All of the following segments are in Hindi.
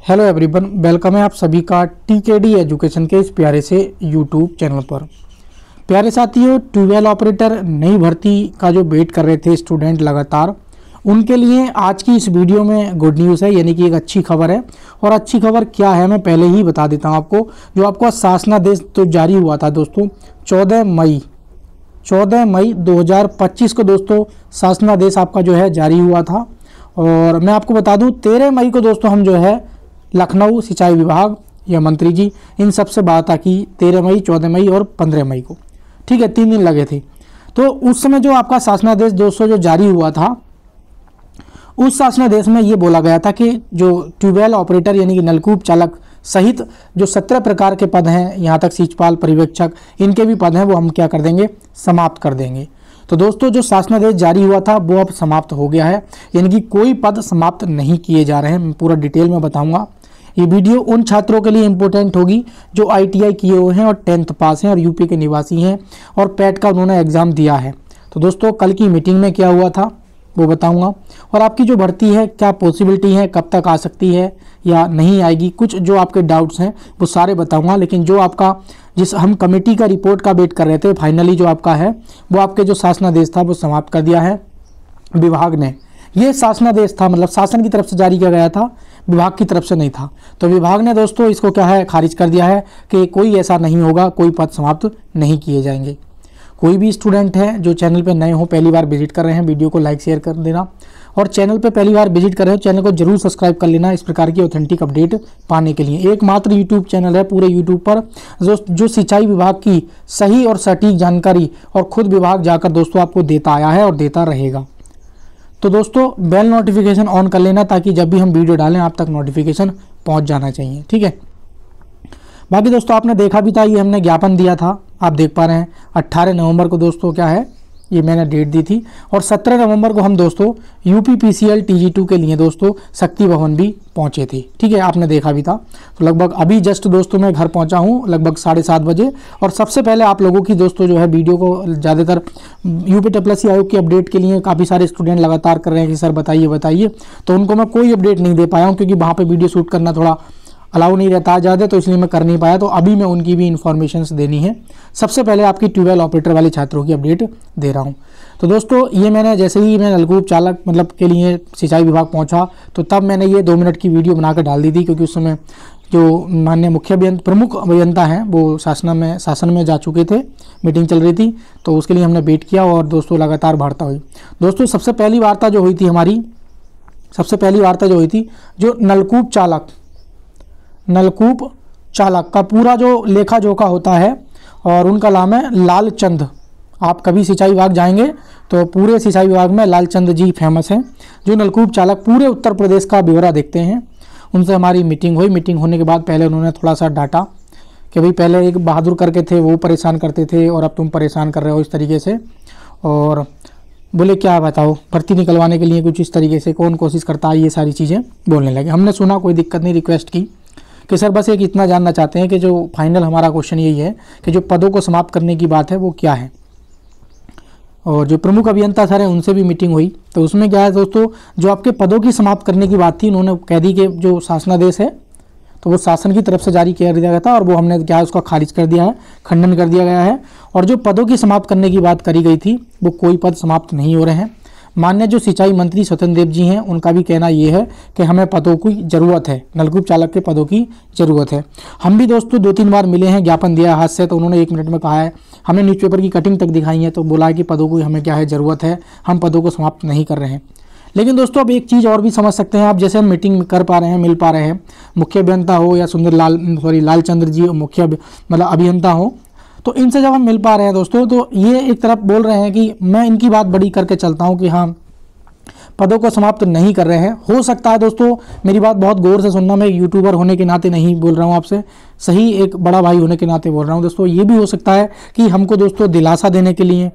हेलो एवरीवन, वेलकम है आप सभी का टीकेडी एजुकेशन के इस प्यारे से यूट्यूब चैनल पर। प्यारे साथियों, 12 ऑपरेटर नई भर्ती का जो वेट कर रहे थे स्टूडेंट लगातार, उनके लिए आज की इस वीडियो में गुड न्यूज़ है, यानी कि एक अच्छी खबर है। और अच्छी खबर क्या है मैं पहले ही बता देता हूँ आपको। जो आपको शासनादेश तो जारी हुआ था दोस्तों 14 मई 2025 को दोस्तों शासनादेश आपका जो है जारी हुआ था। और मैं आपको बता दूं 13 मई को दोस्तों हम जो है लखनऊ सिंचाई विभाग या मंत्री जी इन सब से बात की 13 मई, 14 मई और 15 मई को, ठीक है, 3 दिन लगे थे। तो उस समय जो आपका शासनादेश दोस्तों जो जारी हुआ था, उस शासनादेश में ये बोला गया था कि जो ट्यूबवेल ऑपरेटर यानी कि नलकूप चालक सहित जो 17 प्रकार के पद हैं, यहाँ तक सीचपाल, पर्यवेक्षक, इनके भी पद हैं, वो हम क्या कर देंगे, समाप्त कर देंगे। तो दोस्तों जो शासनादेश जारी हुआ था वो अब समाप्त हो गया है, यानी कि कोई पद समाप्त नहीं किए जा रहे हैं। मैं पूरा डिटेल में बताऊंगा। ये वीडियो उन छात्रों के लिए इम्पोर्टेंट होगी जो ITI किए हुए हैं और 10th पास हैं और यूपी के निवासी हैं और पैट का उन्होंने एग्ज़ाम दिया है। तो दोस्तों कल की मीटिंग में क्या हुआ था वो बताऊंगा, और आपकी जो भर्ती है क्या पॉसिबिलिटी है, कब तक आ सकती है या नहीं आएगी, कुछ जो आपके डाउट्स हैं वो सारे बताऊंगा। लेकिन जो आपका जिस हम कमेटी का रिपोर्ट का वेट कर रहे थे, फाइनली जो आपका है वो आपके जो शासनादेश था वो समाप्त कर दिया है विभाग ने। ये शासनादेश था, मतलब शासन की तरफ से जारी किया गया था, विभाग की तरफ से नहीं था। तो विभाग ने दोस्तों इसको क्या है, खारिज कर दिया है कि कोई ऐसा नहीं होगा, कोई पद समाप्त नहीं किए जाएंगे। कोई भी स्टूडेंट है जो चैनल पे नए हो, पहली बार विजिट कर रहे हैं, वीडियो को लाइक शेयर कर देना, और चैनल पे पहली बार विजिट कर रहे हो चैनल को जरूर सब्सक्राइब कर लेना इस प्रकार की ऑथेंटिक अपडेट पाने के लिए। एकमात्र यूट्यूब चैनल है पूरे यूट्यूब पर जो सिंचाई विभाग की सही और सटीक जानकारी और खुद विभाग जाकर दोस्तों आपको देता आया है और देता रहेगा। तो दोस्तों बेल नोटिफिकेशन ऑन कर लेना ताकि जब भी हम वीडियो डालें आप तक नोटिफिकेशन पहुंच जाना चाहिए, ठीक है। बाकी दोस्तों आपने देखा भी था, ये हमने ज्ञापन दिया था, आप देख पा रहे हैं 18 नवंबर को दोस्तों क्या है, ये मैंने डेट दी थी। और 17 नवंबर को हम दोस्तों UPPCL TG2 के लिए दोस्तों शक्ति भवन भी पहुंचे थे, ठीक है, आपने देखा भी था। तो लगभग अभी जस्ट दोस्तों मैं घर पहुंचा हूं लगभग 7:30 बजे। और सबसे पहले आप लोगों की दोस्तों जो है वीडियो को ज़्यादातर UPSSC आयोग की अपडेट के लिए काफ़ी सारे स्टूडेंट लगातार कर रहे हैं कि सर बताइए, तो उनको मैं कोई अपडेट नहीं दे पाया हूँ क्योंकि वहाँ पर वीडियो शूट करना थोड़ा अलाउ नहीं रहता ज़्यादा, तो इसलिए मैं कर नहीं पाया। तो अभी मैं उनकी भी इन्फॉर्मेशन देनी है। सबसे पहले आपकी 12 ऑपरेटर वाले छात्रों की अपडेट दे रहा हूं। तो दोस्तों ये मैंने जैसे ही मैं नलकूप चालक मतलब के लिए सिंचाई विभाग पहुंचा तो तब मैंने ये 2 मिनट की वीडियो बनाकर डाल दी थी, क्योंकि उस समय जो माननीय प्रमुख अभियंता हैं वो शासन में जा चुके थे, मीटिंग चल रही थी, तो उसके लिए हमने वेट किया और दोस्तों लगातार वार्ता हुई। दोस्तों सबसे पहली वार्ता जो हुई थी जो नलकूप चालक का पूरा जो लेखा जोखा होता है, और उनका नाम है लालचंद। आप कभी सिंचाई विभाग जाएंगे तो पूरे सिंचाई विभाग में लालचंद जी फेमस हैं, जो नलकूप चालक पूरे उत्तर प्रदेश का ब्यौरा देखते हैं। उनसे हमारी मीटिंग हुई। मीटिंग होने के बाद पहले उन्होंने थोड़ा सा डांटा कि भाई पहले एक बहादुर करके थे वो परेशान करते थे और अब तुम परेशान कर रहे हो इस तरीके से। और बोले क्या बताओ, भर्ती निकलवाने के लिए कुछ इस तरीके से कौन कोशिश करता है, ये सारी चीज़ें बोलने लगे। हमने सुना, कोई दिक्कत नहीं, रिक्वेस्ट की कि सर बस एक इतना जानना चाहते हैं कि जो फाइनल हमारा क्वेश्चन यही है कि जो पदों को समाप्त करने की बात है वो क्या है। और जो प्रमुख अभियंता सर हैं उनसे भी मीटिंग हुई, तो उसमें क्या है दोस्तों, जो आपके पदों की समाप्त करने की बात थी उन्होंने कह दी कि जो शासनादेश है तो वो शासन की तरफ से जारी किया गया था और वो हमने क्या है उसका खारिज कर दिया है, खंडन कर दिया गया है। और जो पदों की समाप्त करने की बात करी गई थी वो कोई पद समाप्त नहीं हो रहे हैं। माननीय जो सिंचाई मंत्री स्वतंत्र देव जी हैं उनका भी कहना ये है कि हमें पदों की ज़रूरत है, नलकूप चालक के पदों की ज़रूरत है। हम भी दोस्तों 2-3 बार मिले हैं, ज्ञापन दिया हाथ से, तो उन्होंने 1 मिनट में कहा है, हमने न्यूज़पेपर की कटिंग तक दिखाई है, तो बोला है कि पदों की हमें क्या है ज़रूरत है, हम पदों को समाप्त नहीं कर रहे हैं। लेकिन दोस्तों अब एक चीज़ और भी समझ सकते हैं आप, जैसे हम मीटिंग कर पा रहे हैं, मिल पा रहे हैं, मुख्य अभियंता हो या लालचंद्र जी मुख्य मतलब अभियंता हो, तो इनसे जब हम मिल पा रहे हैं दोस्तों, तो ये एक तरफ बोल रहे हैं कि मैं इनकी बात बड़ी करके चलता हूँ कि हाँ पदों को समाप्त नहीं कर रहे हैं। हो सकता है दोस्तों, मेरी बात बहुत गौर से सुनना, मैं यूट्यूबर होने के नाते नहीं बोल रहा हूं आपसे, सही एक बड़ा भाई होने के नाते बोल रहा हूं दोस्तों। ये भी हो सकता है कि हमको दोस्तों दिलासा देने के लिए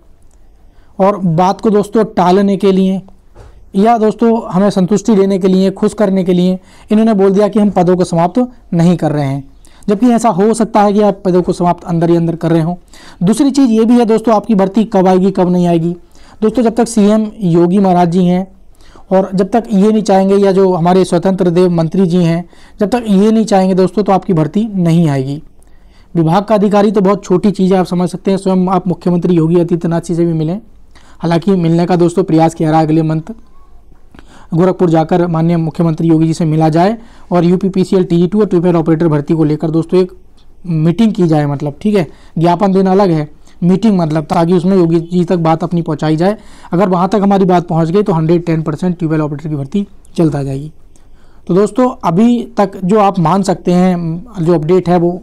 और बात को दोस्तों टालने के लिए या दोस्तों हमें संतुष्टि देने के लिए, खुश करने के लिए इन्होंने बोल दिया कि हम पदों को समाप्त नहीं कर रहे हैं, जबकि ऐसा हो सकता है कि आप पदों को समाप्त अंदर ही अंदर कर रहे हो। दूसरी चीज़ ये भी है दोस्तों, आपकी भर्ती कब आएगी कब नहीं आएगी दोस्तों, जब तक CM योगी महाराज जी हैं और जब तक ये नहीं चाहेंगे, या जो हमारे स्वतंत्र देव मंत्री जी हैं, जब तक ये नहीं चाहेंगे दोस्तों, तो आपकी भर्ती नहीं आएगी। विभाग का अधिकारी तो बहुत छोटी चीज़ है, आप समझ सकते हैं। स्वयं आप मुख्यमंत्री योगी आदित्यनाथ जी से भी मिलें, हालांकि मिलने का दोस्तों प्रयास किया रहा है। अगले मंथ गोरखपुर जाकर माननीय मुख्यमंत्री योगी जी से मिला जाए और यूपीपीसीएल TG2 और ट्यूबवेल ऑपरेटर भर्ती को लेकर दोस्तों एक मीटिंग की जाए। मतलब ठीक है, ज्ञापन देना अलग है, मीटिंग मतलब, ताकि उसमें योगी जी तक बात अपनी पहुंचाई जाए। अगर वहां तक हमारी बात पहुंच गई तो 110% ट्यूबवेल ऑपरेटर की भर्ती चलता जाएगी। तो दोस्तों अभी तक जो आप मान सकते हैं, जो अपडेट है वो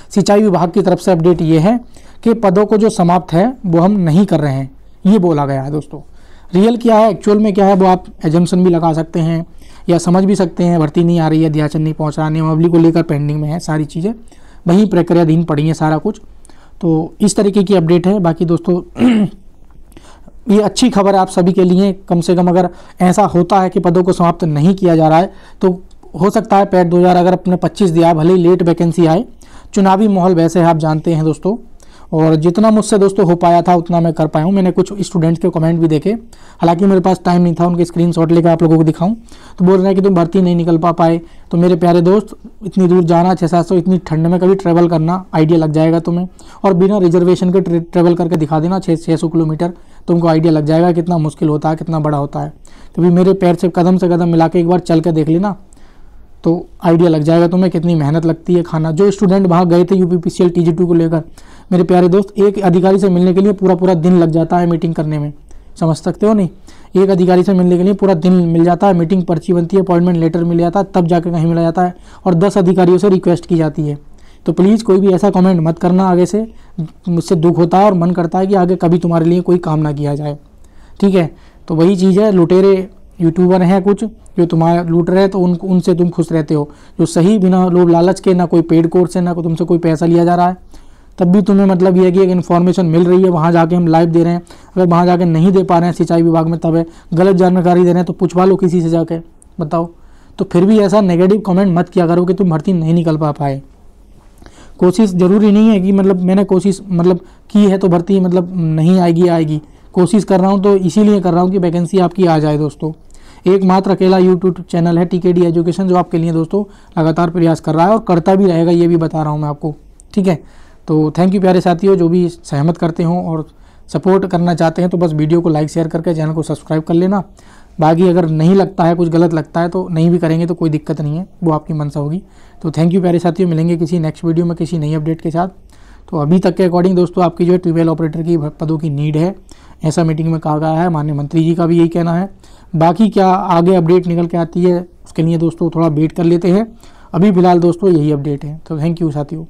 सिंचाई विभाग की तरफ से अपडेट ये है कि पदों को जो समाप्त है वो हम नहीं कर रहे हैं, ये बोला गया है दोस्तों। रियल क्या है, एक्चुअल में क्या है, वो आप एजम्पशन भी लगा सकते हैं या समझ भी सकते हैं। भर्ती नहीं आ रही है, अध्याचन नहीं पहुँच रहा, नियमावली को लेकर पेंडिंग में है, सारी चीज़ें वहीं प्रक्रियाधीन पड़ी हैं सारा कुछ। तो इस तरीके की अपडेट है। बाकी दोस्तों ये अच्छी खबर है आप सभी के लिए। कम से कम अगर ऐसा होता है कि पदों को समाप्त नहीं किया जा रहा है तो हो सकता है पैट 2000 अगर अपने 25 दिया, भले ही लेट वैकेंसी आए, चुनावी माहौल वैसे है आप जानते हैं दोस्तों। और जितना मुझसे दोस्तों हो पाया था उतना मैं कर पाया हूँ। मैंने कुछ स्टूडेंट्स के कमेंट भी देखे, हालांकि मेरे पास टाइम नहीं था उनके स्क्रीनशॉट लेकर आप लोगों को दिखाऊं। तो बोल रहे हैं कि तुम भर्ती नहीं निकल पाए। तो मेरे प्यारे दोस्त, इतनी दूर जाना 600-700, इतनी ठंड में कभी ट्रैवल करना, आइडिया लग जाएगा तुम्हें। और बिना रिजर्वेशन के ट्रैवल करके दिखा देना 600 किलोमीटर, तुमको आइडिया लग जाएगा कितना मुश्किल होता है, कितना बड़ा होता है। कभी मेरे पैर से कदम मिला के एक बार चल के देख लेना, तो आइडिया लग जाएगा तुम्हें कितनी मेहनत लगती है। खाना, जो स्टूडेंट वहाँ गए थे यूपीपीसीएल TG2 को लेकर, मेरे प्यारे दोस्त, एक अधिकारी से मिलने के लिए पूरा दिन लग जाता है मीटिंग करने में, समझ सकते हो नहीं। एक अधिकारी से मिलने के लिए पूरा दिन मिल जाता है, मीटिंग पर्ची बनती है, अपॉइंटमेंट लेटर मिल जाता है, तब जाकर कहीं मिला जाता है, और 10 अधिकारियों से रिक्वेस्ट की जाती है। तो प्लीज़ कोई भी ऐसा कमेंट मत करना आगे से, मुझसे दुख होता है और मन करता है कि आगे कभी तुम्हारे लिए कोई काम ना किया जाए, ठीक है। तो वही चीज़ है, लुटेरे यूट्यूबर हैं कुछ जो तुम्हारा लूट रहे हैं, तो उनसे तुम खुश रहते हो, जो सही बिना लोभ लालच के, ना कोई पेड कोर्स है, ना तुमसे कोई पैसा लिया जा रहा है, तब भी तुम्हें मतलब ये है कि एक इन्फॉर्मेशन मिल रही है, वहाँ जाके हम लाइव दे रहे हैं। अगर वहाँ जाके नहीं दे पा रहे हैं सिंचाई विभाग में, तब है गलत जानकारी दे रहे हैं, तो पूछवा लो किसी से जाके, बताओ। तो फिर भी ऐसा नेगेटिव कमेंट मत किया करो कि तुम भर्ती नहीं निकल पाए। कोशिश ज़रूरी नहीं है कि मतलब मैंने कोशिश मतलब की है तो भर्ती मतलब नहीं आएगी। कोशिश कर रहा हूँ तो इसीलिए कर रहा हूँ कि वैकेंसी आपकी आ जाए दोस्तों। एकमात्र अकेला यूट्यूब चैनल है TKD एजुकेशन, जो आपके लिए दोस्तों लगातार प्रयास कर रहा है और करता भी रहेगा, ये भी बता रहा हूँ मैं आपको, ठीक है। तो थैंक यू प्यारे साथियों, जो भी सहमत करते हो और सपोर्ट करना चाहते हैं तो बस वीडियो को लाइक शेयर करके चैनल को सब्सक्राइब कर लेना। बाकी अगर नहीं लगता है, कुछ गलत लगता है तो नहीं भी करेंगे तो कोई दिक्कत नहीं है, वो आपकी मनसा होगी। तो थैंक यू प्यारे साथियों, मिलेंगे किसी नेक्स्ट वीडियो में किसी नई अपडेट के साथ। तो अभी तक के अकॉर्डिंग दोस्तों आपकी जो है ट्यूबवेल ऑपरेटर की पदों की नीड है, ऐसा मीटिंग में कहा गया है। माननीय मंत्री जी का भी यही कहना है। बाकी क्या आगे अपडेट निकल के आती है उसके लिए दोस्तों थोड़ा वेट कर लेते हैं। अभी फिलहाल दोस्तों यही अपडेट है। तो थैंक यू साथियों।